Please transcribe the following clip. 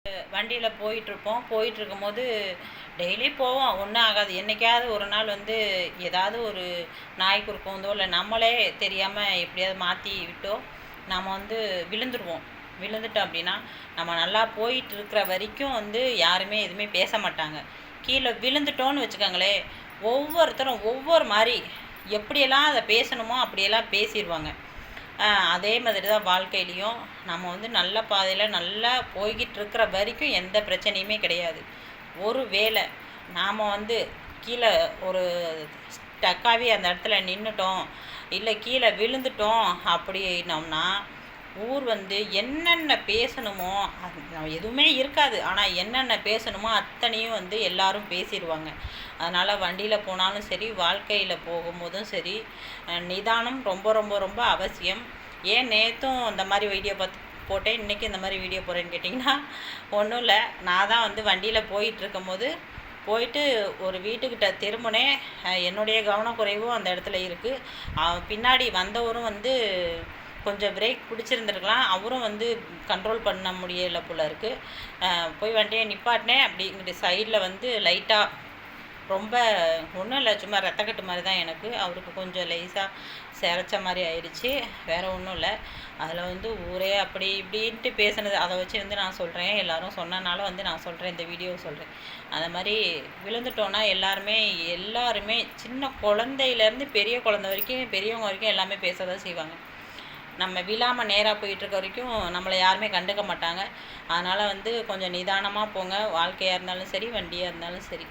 வண்டியில் போயிட்டுருப்போம். போயிட்டுருக்கும்போது டெய்லி போவோம், ஒன்றும் ஆகாது. என்றைக்காவது ஒரு நாள் வந்து ஏதாவது ஒரு நாய் குறுக்க இல்லை நம்மளே தெரியாமல் எப்படியாவது மாற்றி விட்டோ நம்ம வந்து விழுந்துருவோம். விழுந்துட்டோம் அப்படின்னா நம்ம நல்லா போயிட்டு இருக்கிற வரைக்கும் வந்து யாருமே எதுவுமே பேச மாட்டாங்க. கீழே விழுந்துட்டோன்னு வச்சுக்கோங்களேன், ஒவ்வொருத்தரும் ஒவ்வொரு மாதிரி எப்படியெல்லாம் அதை பேசணுமோ அப்படியெல்லாம் பேசிடுவாங்க. அதே மாதிரி தான் வாழ்க்கையிலையும் நம்ம வந்து நல்ல பாதையில் நல்லா போய்கிட்டு இருக்கிற வரைக்கும் எந்த பிரச்சனையுமே கிடையாது. ஒரு வேளை நாம் வந்து கீழே ஒரு ஸ்டக்காகி அந்த இடத்துல நின்றுட்டோம், இல்லை கீழே விழுந்துட்டோம் அப்படின்னோம்னா ஊர் வந்து என்னென்ன பேசணுமோ எதுவுமே இருக்காது. ஆனால் என்னென்ன பேசணுமோ அத்தனையும் வந்து எல்லாரும் பேசிடுவாங்க. அதனால் வண்டியில் போனாலும் சரி, வாழ்க்கையில் போகும்போதும் சரி, நிதானம் ரொம்ப ரொம்ப ரொம்ப அவசியம். ஏன் நேற்றும் இந்த மாதிரி வீடியோ பார்த்து போட்டேன், இன்றைக்கி இந்த மாதிரி வீடியோ போடுறேன்னு கேட்டிங்கன்னா, ஒன்றும் இல்லை. நான் தான் வந்து வண்டியில் போயிட்டுருக்கும்போது போயிட்டு ஒரு வீட்டுக்கிட்ட திரும்பினேன். என்னுடைய கவனக்குறைவும் அந்த இடத்துல இருக்குது. பின்னாடி வந்தவரும் வந்து கொஞ்சம் பிரேக் பிடிச்சிருந்துருக்கலாம், அவரும் வந்து கண்ட்ரோல் பண்ண முடியலை போல் இருக்குது. போய் வண்டியை நிப்பாட்டினேன். அப்படிங்கிற சைடில் வந்து லைட்டாக ரொம்ப ஒன்றும் இல்லை, சும்மா ரத்தக்கட்டு மாதிரி தான் எனக்கு. அவருக்கு கொஞ்சம் லேசாக சிரைச்ச மாதிரி ஆயிடுச்சு, வேறு ஒன்றும் இல்லை. அதில் வந்து ஊரே அப்படி இப்படின்ட்டு பேசுனது அதை வச்சு வந்து நான் சொல்கிறேன். எல்லோரும் சொன்னனால வந்து நான் சொல்கிறேன், இந்த வீடியோவை சொல்கிறேன். அந்த மாதிரி விழுந்துட்டோன்னா எல்லாருமே சின்ன குழந்தையிலேருந்து பெரிய குழந்தை வரைக்கும், பெரியவங்க வரைக்கும் எல்லாமே பேச தான் செய்வாங்க. நம்ம விழாமல் நேராக போயிட்டுருக்க வரைக்கும் நம்மளை யாருமே கண்டுக்க மாட்டாங்க. அதனால் வந்து கொஞ்சம் நிதானமாக போங்க, வாழ்க்கையாக இருந்தாலும் சரி, வண்டியாக இருந்தாலும் சரி.